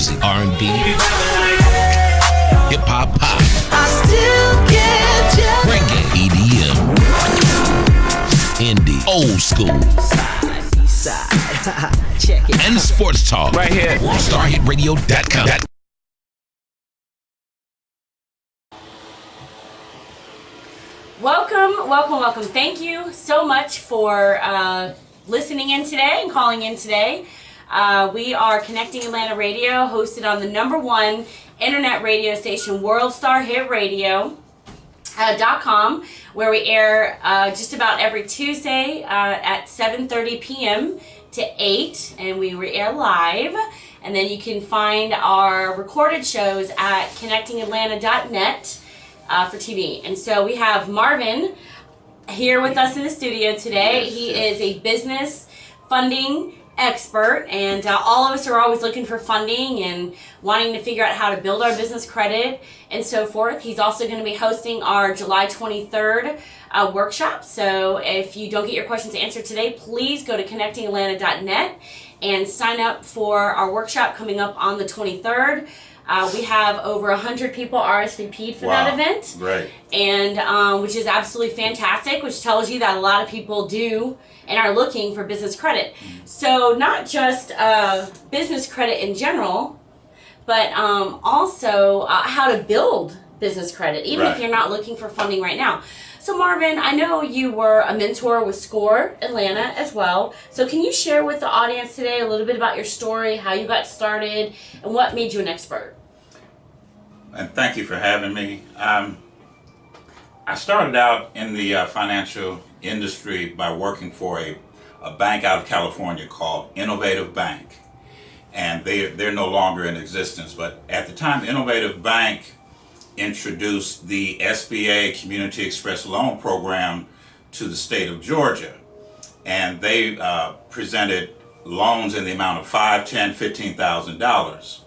music, R&B, hip hop, pop, I still get you. reggae, EDM, indie, old school, Side. Check it. and sports talk. Right here. WorldStarHitRadio.com. Welcome. Thank you so much for listening in today and calling in today. We are Connecting Atlanta Radio, hosted on the #1 internet radio station, WorldStarHitRadio.com, where we air just about every Tuesday at 7:30 p.m. to 8, and we air live. And then you can find our recorded shows at connectingatlanta.net. For TV. And so we have Marvin here with us in the studio today. He is a business funding expert, and all of us are always looking for funding and wanting to figure out how to build our business credit and so forth. He's also going to be hosting our July 23rd workshop. So if you don't get your questions answered today, please go to connectingatlanta.net and sign up for our workshop coming up on the 23rd. We have over 100 people RSVP'd for that event. Right. And which is absolutely fantastic, which tells you that a lot of people do and are looking for business credit. So not just business credit in general, but also how to build business credit, even if you're not looking for funding right now. So Marvin, I know you were a mentor with SCORE Atlanta as well. So can you share with the audience today a little bit about your story, how you got started, and what made you an expert? And thank you for having me. I started out in the financial industry by working for a bank out of California called Innovative Bank. And they're no longer in existence. But at the time, Innovative Bank introduced the SBA Community Express Loan Program to the state of Georgia. And they presented loans in the amount of $5,000, $10,000, $15,000.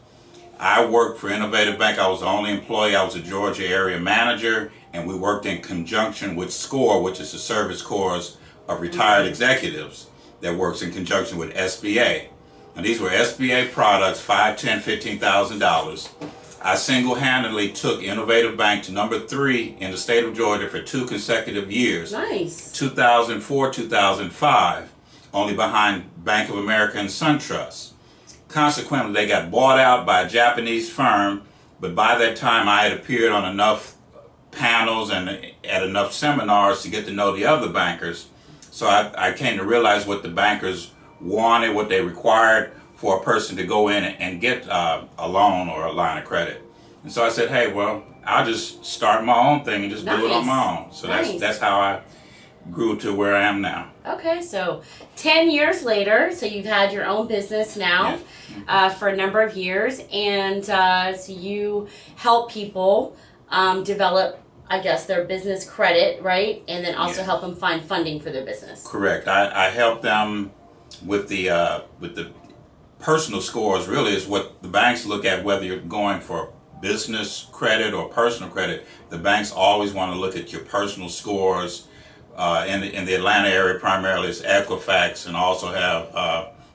I worked for Innovative Bank. I was the only employee. I was a Georgia area manager, and we worked in conjunction with SCORE, which is the Service Corps of Retired Executives that works in conjunction with SBA. And these were SBA products, $5,000, $10,000, $15,000. I single-handedly took Innovative Bank to #3 in the state of Georgia for 2 consecutive years. Nice. 2004, 2005, only behind Bank of America and SunTrust. Consequently, they got bought out by a Japanese firm, but by that time I had appeared on enough panels and at enough seminars to get to know the other bankers. So I came to realize what the bankers wanted, what they required for a person to go in and get a loan or a line of credit. And so I said, hey, well, I'll just start my own thing and just do it on my own. So that's how I grew to where I am now. Okay, so 10 years later, so you've had your own business now for a number of years, and so you help people develop, I guess, their business credit, right? And then also help them find funding for their business. Correct. I help them with the personal scores. Really is what the banks look at, whether you're going for business credit or personal credit. The banks always want to look at your personal scores. In the Atlanta area, primarily it's Equifax, and also have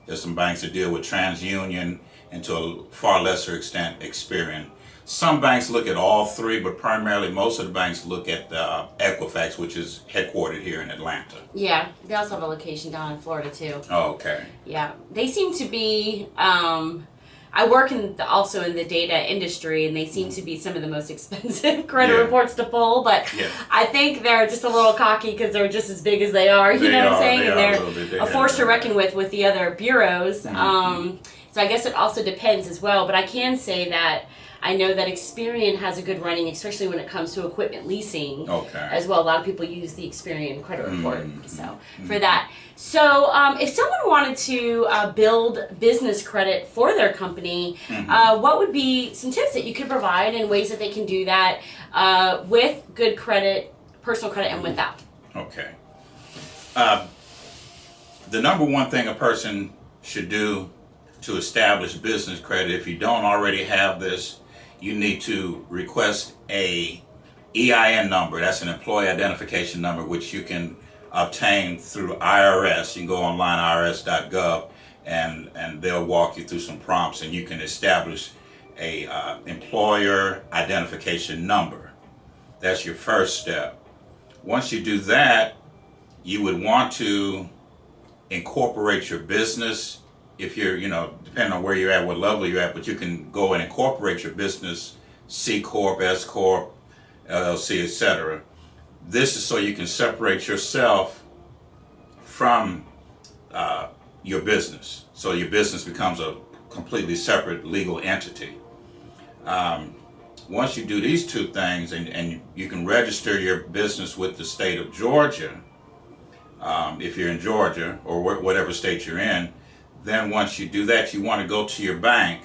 there's some banks that deal with TransUnion, and to a far lesser extent Experian. Some banks look at all three, but primarily most of the banks look at Equifax, which is headquartered here in Atlanta. Yeah, they also have a location down in Florida too. Oh, okay. Yeah, they seem to be. I work also in the data industry, and they seem to be some of the most expensive credit reports to pull. But I think they're just a little cocky because they're just as big as they are. You know what I'm saying? And they're a force to reckon with the other bureaus. So I guess it also depends as well. But I can say that I know that Experian has a good running, especially when it comes to equipment leasing as well. A lot of people use the Experian credit report for that. So if someone wanted to build business credit for their company, what would be some tips that you could provide and ways that they can do that with good credit, personal credit, and without? Okay. The #1 thing a person should do to establish business credit, if you don't already have this, you need to request a EIN number. That's an employee identification number, which you can obtain through IRS. You can go online, irs.gov, and they'll walk you through some prompts, and you can establish a employer identification number. That's your first step. Once you do that, you would want to incorporate your business. If you're, depending on where you're at, what level you're at, but you can go and incorporate your business, C Corp, S Corp, LLC, etc. This is so you can separate yourself from your business. So your business becomes a completely separate legal entity. Once you do these two things, and you can register your business with the state of Georgia, if you're in Georgia or whatever state you're in, then once you do that, you want to go to your bank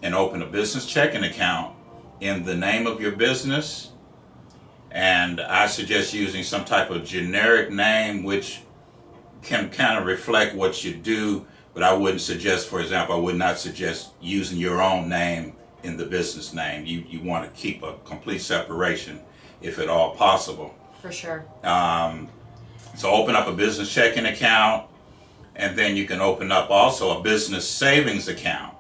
and open a business checking account in the name of your business. And I suggest using some type of generic name which can kind of reflect what you do, but I wouldn't suggest, for example, I would not suggest using your own name in the business name. You want to keep a complete separation if at all possible. For sure. So open up a business checking account, and then you can open up also a business savings account.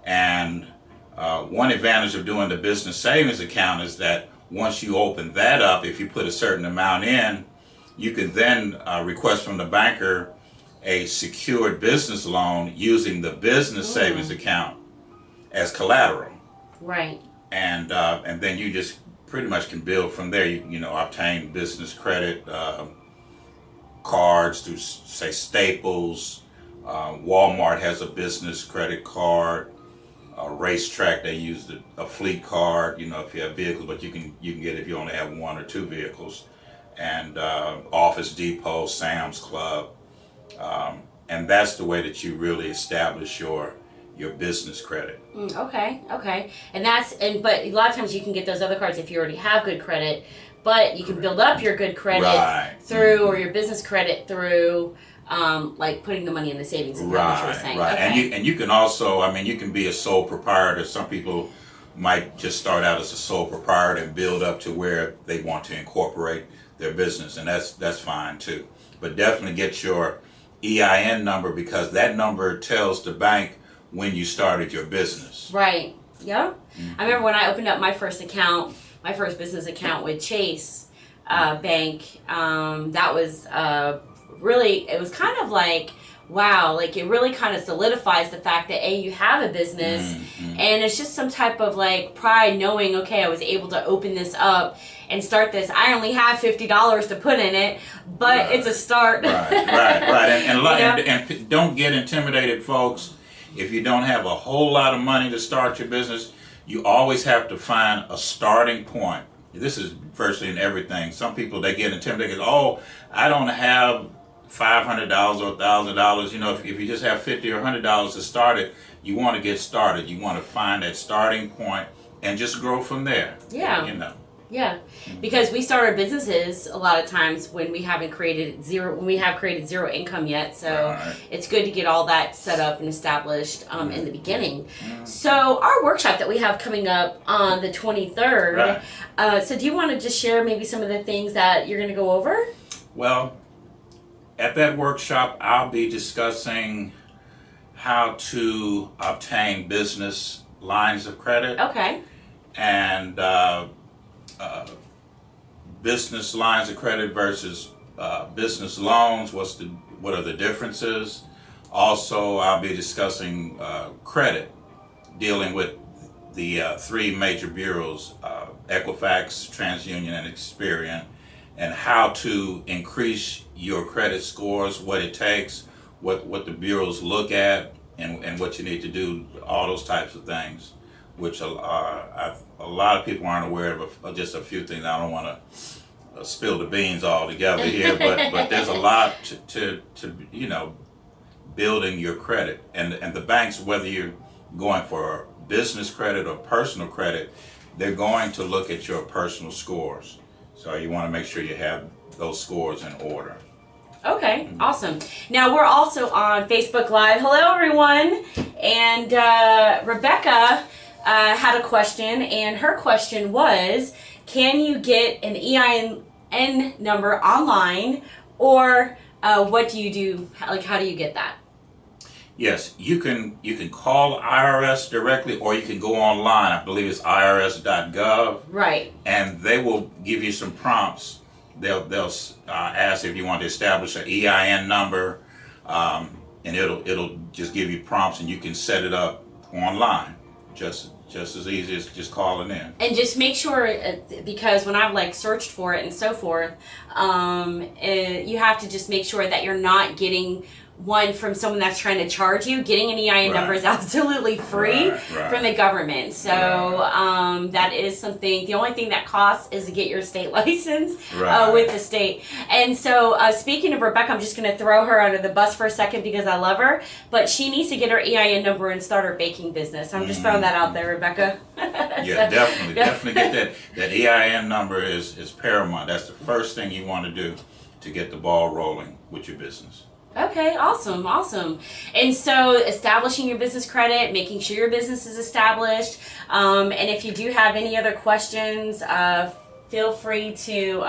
And one advantage of doing the business savings account is that once you open that up, if you put a certain amount in, you can then request from the banker a secured business loan using the business savings account as collateral. Right. And then you just pretty much can build from there. You obtain business credit cards through, say, Staples. Walmart has a business credit card. Racetrack, they use a fleet card. If you have vehicles, but you can get it if you only have one or two vehicles. And Office Depot, Sam's Club, and that's the way that you really establish your business credit. Okay. But a lot of times you can get those other cards if you already have good credit, but you can build up your good credit through, or your business credit through, like putting the money in the savings account. What you were saying. Right. Okay. And you can also, you can be a sole proprietor. Some people might just start out as a sole proprietor and build up to where they want to incorporate their business, and that's fine too. But definitely get your EIN number, because that number tells the bank when you started your business. Right. Yeah. Mm-hmm. I remember when I opened up my first business account with Chase Bank. That was really, it was kind of like, wow, like it really kind of solidifies the fact that you have a business, and it's just some type of like pride knowing, okay, I was able to open this up and start this. I only have $50 to put in it, but it's a start. Right. And don't get intimidated, folks. If you don't have a whole lot of money to start your business, you always have to find a starting point. This is virtually in everything. Some people, they get intimidated. Oh, I don't have $500 or $1,000. If you just have $50 or $100 to start it, you want to get started. You want to find that starting point and just grow from there. Yeah. Yeah, because we start our businesses a lot of times when we have created zero income yet. So it's good to get all that set up and established in the beginning. So our workshop that we have coming up on the 23rd. So do you want to just share maybe some of the things that you're going to go over? Well, at that workshop, I'll be discussing how to obtain business lines of credit. Okay. And business lines of credit versus business loans. What are the differences? Also, I'll be discussing credit, dealing with the three major bureaus, Equifax, TransUnion, and Experian, and how to increase your credit scores, what it takes, what the bureaus look at, and what you need to do, all those types of things, which a lot of people aren't aware of. Just a few things. I don't want to spill the beans all together here, but there's a lot to building your credit, and the banks, whether you're going for business credit or personal credit, they're going to look at your personal scores. So you want to make sure you have those scores in order. Okay, awesome. Now we're also on Facebook Live. Hello, everyone. And Rebecca had a question, and her question was, can you get an EIN number online, or what do you do? Like, how do you get that? Yes, you can call IRS directly, or you can go online. I believe it's irs.gov, Right. and they will give you some prompts. They'll ask if you want to establish an EIN number, and it'll just give you prompts, and you can set it up online. Just as easy as just calling in. And just make sure, because when I've like searched for it and so forth, you have to just make sure that you're not getting one from someone that's trying to charge you. Getting an EIN number is absolutely free from the government. So that is something. The only thing that costs is to get your state license with the state. And so speaking of Rebecca, I'm just going to throw her under the bus for a second because I love her. But she needs to get her EIN number and start her baking business. I'm just throwing that out there, Rebecca. Yeah, definitely get that. That EIN number is paramount. That's the first thing you want to do to get the ball rolling with your business. Okay, awesome. And so establishing your business credit, making sure your business is established. And if you do have any other questions, feel free to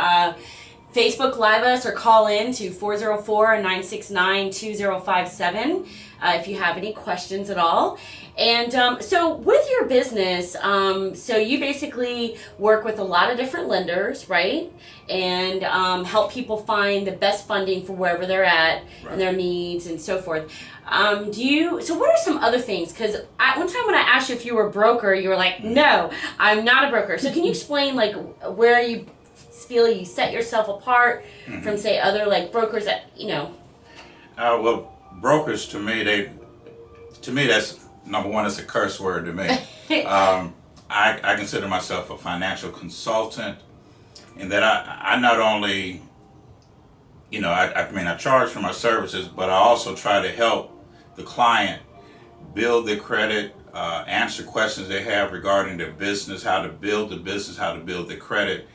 Facebook Live us or call in to 404-969-2057 if you have any questions at all. And so with your business, so you basically work with a lot of different lenders, right? And help people find the best funding for wherever they're at and their needs and so forth. So what are some other things? Because one time when I asked you if you were a broker, you were like, no, I'm not a broker. So can you explain like where you feel you set yourself apart from say other like brokers that, you know? Well, brokers to me, that's number one, it's a curse word to me. I consider myself a financial consultant, in that I not only, I charge for my services, but I also try to help the client build their credit, answer questions they have regarding their business, how to build the business, how to build the credit,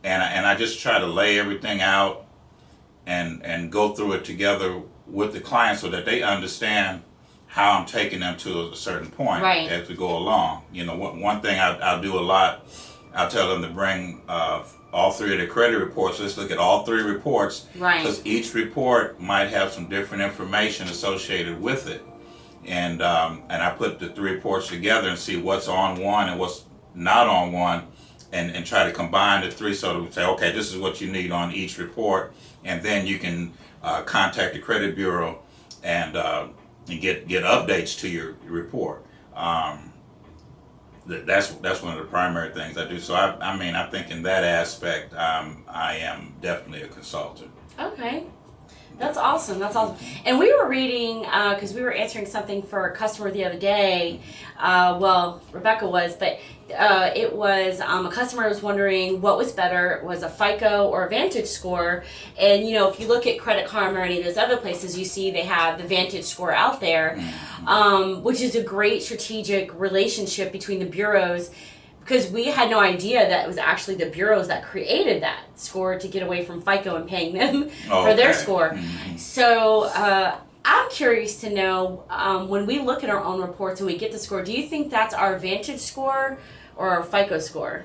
and I just try to lay everything out and go through it together with the client so that they understand how I'm taking them to a certain point as we go along. One thing I'll do a lot, I'll tell them to bring all three of their credit reports. Let's look at all three reports, because each report might have some different information associated with it. And I put the three reports together and see what's on one and what's not on one, and try to combine the three so that we say, okay, this is what you need on each report, and then you can contact the credit bureau and get updates to your report. That's one of the primary things I do. So I think in that aspect, I am definitely a consultant. Okay. That's awesome. And we were reading, because we were answering something for a customer the other day. Rebecca was, but it was a customer was wondering what was better, was a FICO or a Vantage score. And, if you look at Credit Karma or any of those other places, you see they have the Vantage score out there, which is a great strategic relationship between the bureaus. Because we had no idea that it was actually the bureaus that created that score to get away from FICO and paying them for their score. So I'm curious to know, when we look at our own reports and we get the score, do you think that's our Vantage score or our FICO score?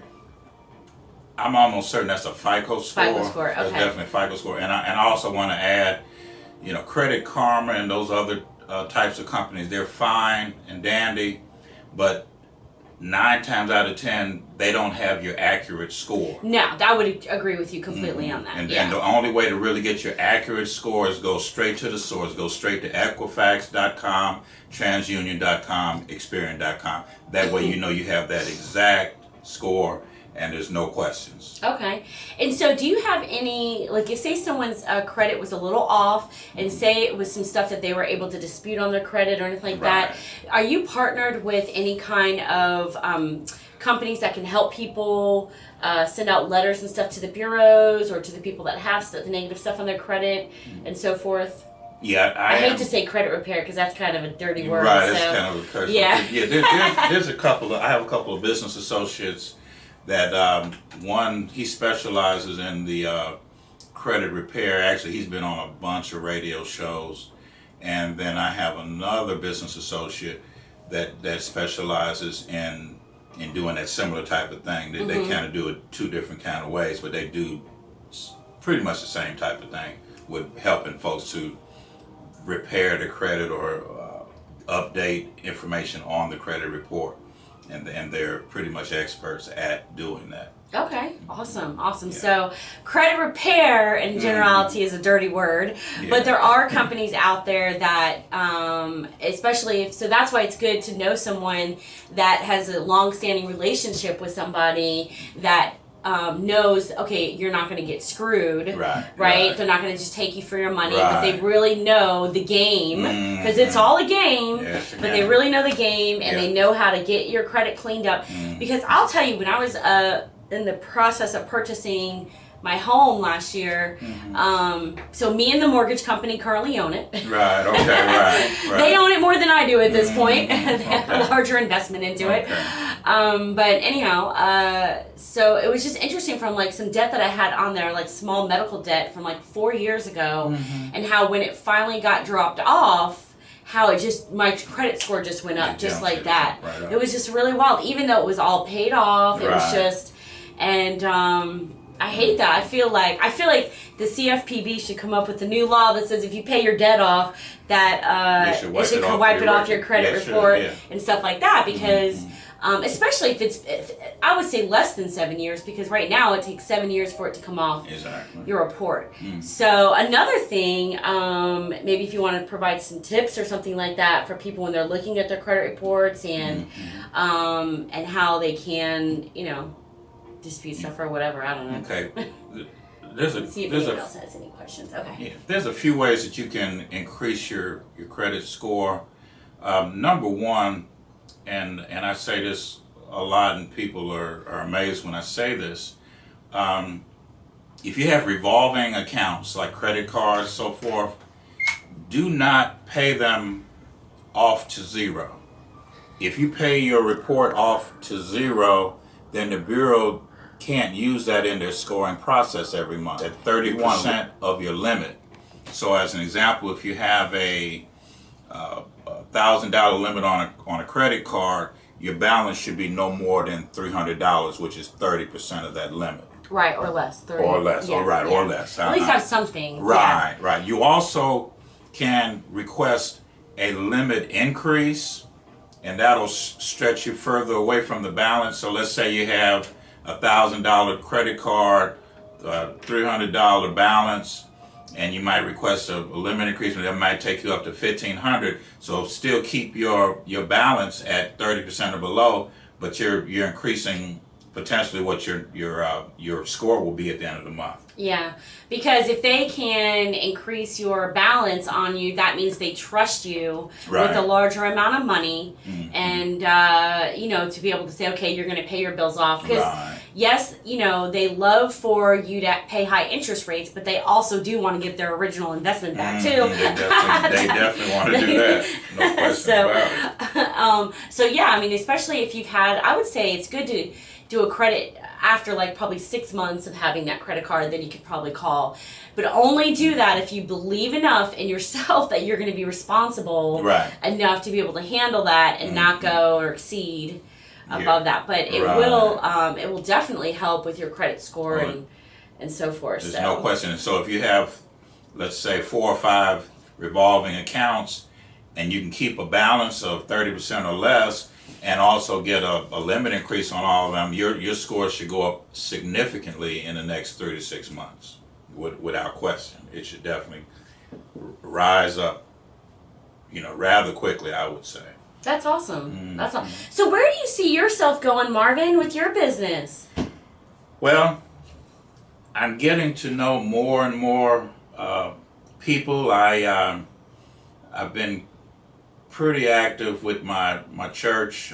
I'm almost certain that's a FICO score. FICO score, okay. That's definitely a FICO score. And I also want to add, Credit Karma and those other types of companies, they're fine and dandy, but 9 times out of 10, they don't have your accurate score. No, I would agree with you completely on that. And the only way to really get your accurate score is go straight to the source. Go straight to Equifax.com, TransUnion.com, Experian.com. That way you have that exact score and there's no questions. Okay. And so do you have any, like if say someone's credit was a little off and say it was some stuff that they were able to dispute on their credit or anything like that, are you partnered with any kind of companies that can help people send out letters and stuff to the bureaus or to the people that have the negative stuff on their credit and so forth? Yeah, I hate to say credit repair because that's kind of a dirty word. Right, it's kind of a curse. Yeah. There's I have a couple of business associates that one, he specializes in the credit repair. Actually, he's been on a bunch of radio shows. And then I have another business associate that specializes in doing that similar type of thing. They kind of do it two different kind of ways, but they do pretty much the same type of thing with helping folks to repair their credit or update information on the credit report, and they're pretty much experts at doing that. Okay, awesome. Yeah. So credit repair in generality is a dirty word, but there are companies out there that, especially so that's why it's good to know someone that has a long-standing relationship with somebody that knows, okay, you're not going to get screwed, right? They're not going to just take you for your money, but they really know the game, because it's all a game, but they really know the game, and they know how to get your credit cleaned up. Because I'll tell you, when I was in the process of purchasing my home last year, so me and the mortgage company currently own it. Right. They own it more than I do at this point. They have a larger investment into it. But anyhow, so it was just interesting from like some debt that I had on there, like small medical debt from like 4 years ago, and how when it finally got dropped off, how it just, my credit score just went up just like that. It was just really wild, even though it was all paid off. It was just, and I hate that. I feel like the CFPB should come up with a new law that says if you pay your debt off, that it should wipe it off your credit report and stuff like that. Because especially if it's, I would say less than 7 years, because right now it takes 7 years for it to come off your report. So another thing, maybe if you want to provide some tips or something like that for people when they're looking at their credit reports and how they can, dispute stuff or whatever. I don't know. Okay. See if anyone else has any questions. Okay. Yeah, there's a few ways that you can increase your credit score. Number one, and I say this a lot, and people are amazed when I say this. If you have revolving accounts like credit cards, so forth, do not pay them off to zero. If you pay your report off to zero, then the Bureau can't use that in their scoring process every month at 30% of your limit. So as an example, if you have a $1,000 limit on a credit card, your balance should be no more than $300, which is 30% of that limit. Right, or less. 30. Or less, or less. At least have something. Right. You also can request a limit increase, and that'll stretch you further away from the balance. So let's say you have a $1,000 credit card, $300 balance, and you might request a limit increase, and that might take you up to $1,500. So still keep your balance at 30% or below, but you're increasing potentially what your score will be at the end of the month. Yeah, because if they can increase your balance on you, that means they trust you with a larger amount of money, and to be able to say, okay, you're going to pay your bills off. Because yes, they love for you to pay high interest rates, but they also do want to get their original investment back too. They definitely want to do that. No question about it. So yeah, I mean, especially if you've had, I would say it's good to do a credit after like probably 6 months of having that credit card, then you could probably call. But only do that if you believe enough in yourself that you're going to be responsible enough to be able to handle that and not go or exceed above that. But it will definitely help with your credit score and so forth. There's no question. And so if you have, let's say, 4 or 5 revolving accounts, and you can keep a balance of 30% or less, and also get a limit increase on all of them, your score should go up significantly in the next 3 to 6 months, without question. It should definitely rise up, rather quickly, I would say. That's awesome. That's awesome. So where do you see yourself going, Marvin, with your business? Well, I'm getting to know more and more people. I've been pretty active with my church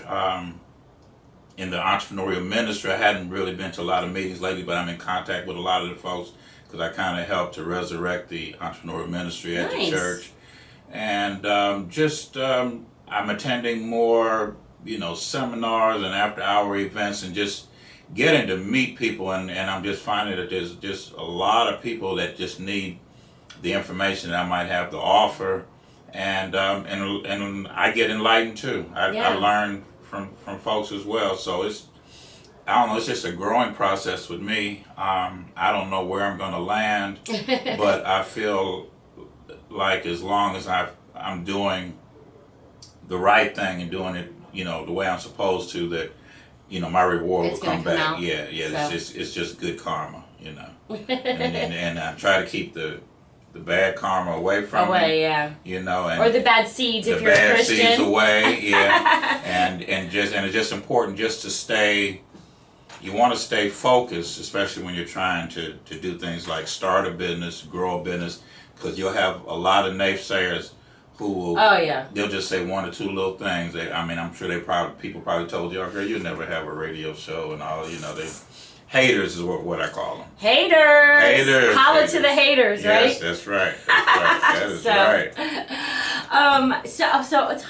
in the entrepreneurial ministry. I hadn't really been to a lot of meetings lately, but I'm in contact with a lot of the folks because I kind of helped to resurrect the entrepreneurial ministry at the church. And I'm attending more, seminars and after-hour events, and just getting to meet people. And I'm just finding that there's just a lot of people that just need the information that I might have to offer. And I get enlightened too. I learn from folks as well. So it's just a growing process with me. I don't know where I'm going to land, but I feel like as long as I'm doing the right thing and doing it, the way I'm supposed to, that, my reward It's will gonna come come back. out. Yeah. So. It's just good karma, and I try to keep the bad karma away from me. Yeah. And Or the bad seeds if the you're a bad Christian. seeds away. Yeah, and it's just important just to stay. You want to stay focused, especially when you're trying to do things like start a business, grow a business, because you'll have a lot of naysayers who will. Oh yeah. They'll just say one or two little things. I'm sure people probably told you, "Okay, you'll never have a radio show," and all. They haters is what I call them. Haters. Haters. Holla to the haters, right? Yes, that's right. That is right. So it's.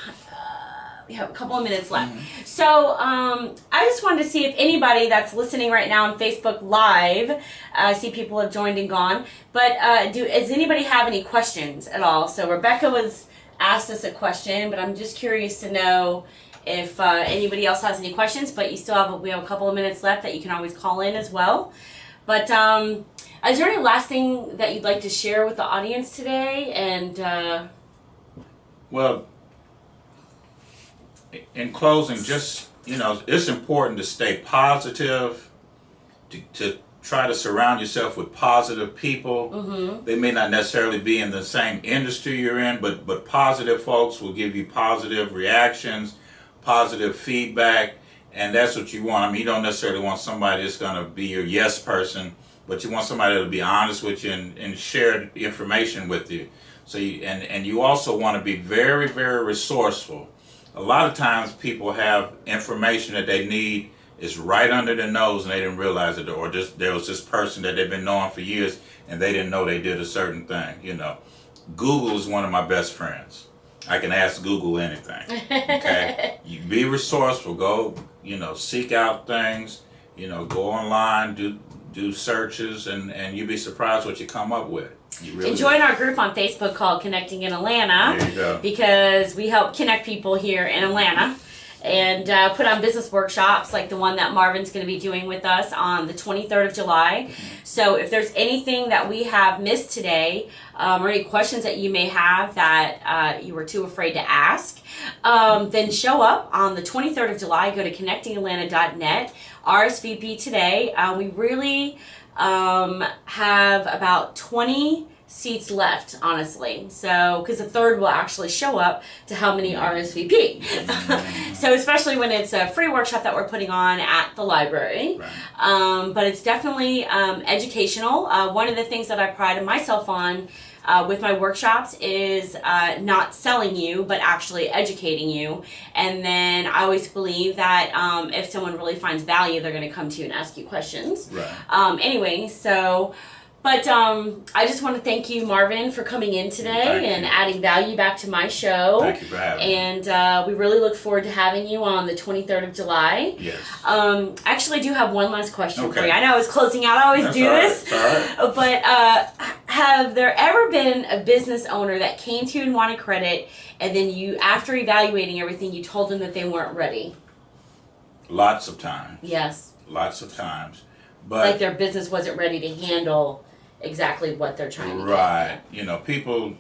We have a couple of minutes left. Mm-hmm. So I just wanted to see if anybody that's listening right now on Facebook Live, I see people have joined and gone, but does anybody have any questions at all? So Rebecca asked us a question, but I'm just curious to know if anybody else has any questions, but we have a couple of minutes left that you can always call in as well. But is there any last thing that you'd like to share with the audience today? And well, in closing, just, it's important to stay positive, to try to surround yourself with positive people. Mm-hmm. They may not necessarily be in the same industry you're in, but positive folks will give you positive reactions, positive feedback, and that's what you want. You don't necessarily want somebody that's going to be your yes person, but you want somebody that'll be honest with you and share information with you. So you also want to be very, very resourceful. A lot of times people have information that they need is right under their nose and they didn't realize it, or just there was this person that they've been knowing for years and they didn't know they did a certain thing. Google is one of my best friends. I can ask Google anything. Okay, you be resourceful. Go, seek out things. Go online, do searches, and you'd be surprised what you come up with. And join our group on Facebook called Connecting in Atlanta. There you go. Because we help connect people here in Atlanta and put on business workshops like the one that Marvin's going to be doing with us on the 23rd of July. So if there's anything that we have missed today or any questions that you may have that you were too afraid to ask, then show up on the 23rd of July. Go to connectingatlanta.net, RSVP today. We really have about 20 seats left, honestly. So, because the third will actually show up to how many RSVP. So, especially when it's a free workshop that we're putting on at the library. Right. But it's definitely educational. One of the things that I pride myself on with my workshops is not selling you, but actually educating you. And then I always believe that if someone really finds value, they're going to come to you and ask you questions. Right. Anyway, so... But I just want to thank you, Marvin, for coming in today and adding value back to my show. Thank you for having me. And we really look forward to having you on the 23rd of July. Yes. Actually, I do have one last question for you. Okay. I know I was closing out. I always That's do all right. this. All right. But have there ever been a business owner that came to you and wanted credit, and then you, after evaluating everything, you told them that they weren't ready? Lots of times. Yes. Lots of times. But like their business wasn't ready to handle exactly what they're trying to get. People,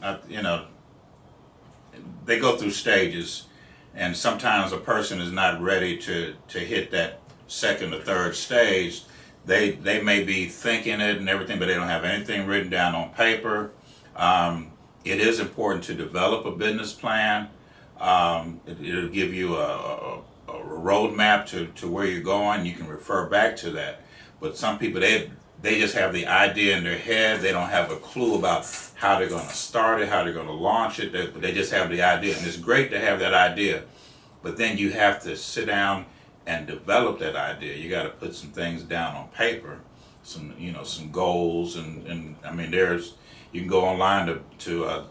they go through stages, and sometimes a person is not ready to hit that second or third stage. They may be thinking it and everything, but they don't have anything written down on paper. It is important to develop a business plan. It'll give you a roadmap to where you're going. You can refer back to that. But some people, they just have the idea in their head. They don't have a clue about how they're going to start it, how they're going to launch it. But they just have the idea. And it's great to have that idea. But then you have to sit down and develop that idea. You got to put some things down on paper, some goals. And I mean, you can go online to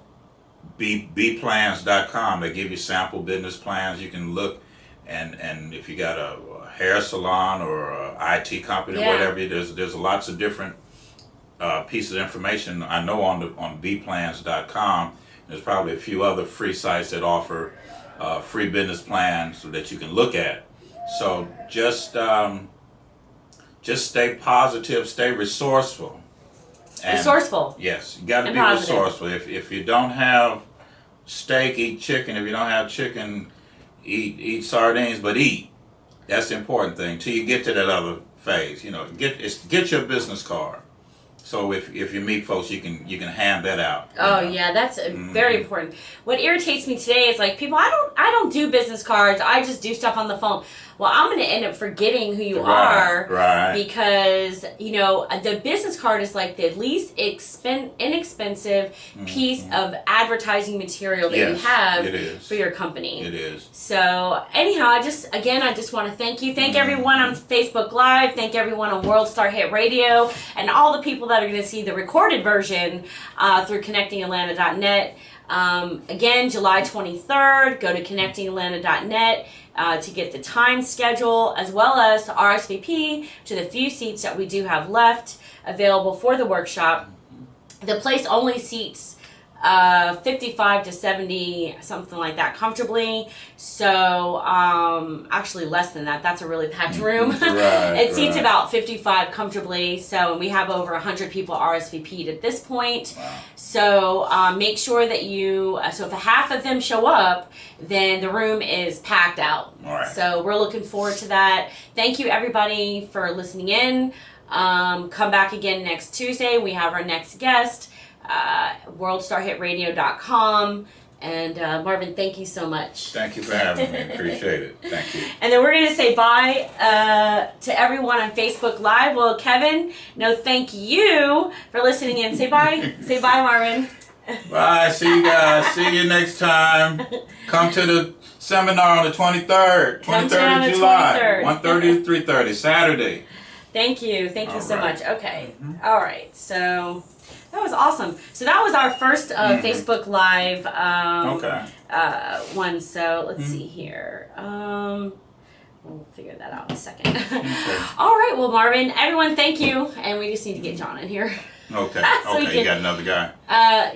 bplans.com. They give you sample business plans. You can look, and if you got a hair salon or a IT company or whatever, there's lots of different pieces of information I know on bplans.com. There's probably a few other free sites that offer free business plans so that you can look at. So just stay positive, stay resourceful. And resourceful. Yes, you got to be positive. resourceful. If you don't have steak, eat chicken. If you don't have chicken, eat sardines, but eat. That's the important thing. Till you get to that other phase, you know, get your business card. So if you meet folks, you can hand that out. Oh yeah, that's very important. What irritates me today is like people. I don't do business cards. I just do stuff on the phone. Well, I'm going to end up forgetting who you are, because you know the business card is like the least inexpensive piece of advertising material that you have for your company. It is. So anyhow, I just want to thank you. Thank everyone on Facebook Live. Thank everyone on World Star Hit Radio, and all the people that are going to see the recorded version through connectingatlanta.net. Again, July 23rd, go to connectingatlanta.net to get the time schedule, as well as to RSVP to the few seats that we do have left available for the workshop. The place only seats 55 to 70, something like that, comfortably. So, actually less than that. That's a really packed room. It seats about 55 comfortably. So, we have over 100 people RSVP'd at this point. Wow. So, make sure that so if half of them show up, then the room is packed out. All right. So, we're looking forward to that. Thank you, everybody, for listening in. Come back again next Tuesday. We have our next guest. WorldStarHitRadio.com. And Marvin, thank you so much. Thank you for having me. Appreciate it. Thank you. And then we're going to say bye to everyone on Facebook Live. Well, Kevin, no, thank you for listening in. Say bye. Say bye, Marvin. Bye. See you guys. See you next time. Come to the seminar on the 23rd. 23rd of July. 1:30 to 3:30. Saturday. Thank you. Thank you so much. Okay. All right. So... that was awesome. So that was our first Facebook Live one. So let's see here. We'll figure that out in a second. All right. Well, Marvin, everyone, thank you. And we just need to get John in here. Okay. So you got another guy.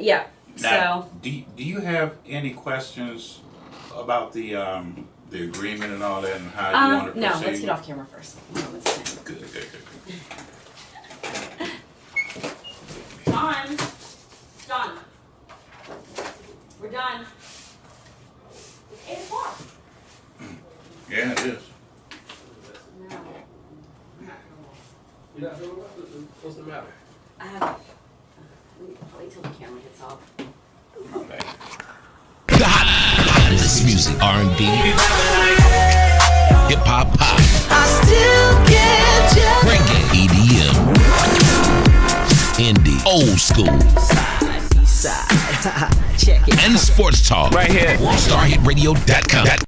Yeah. Now, do you have any questions about the agreement and all that, and how you want to proceed? No. Let's get off camera first. Good. John, we're done. It's 8 o'clock. Yeah, it is. No. You're not feeling well? What's the matter? Wait till the camera gets off. Okay. The hottest music, R&B, hip hop, pop, I still get reggae, EDM, indie, old school, side. Check it. and sports talk. Right here. WorldStarHitRadio.com.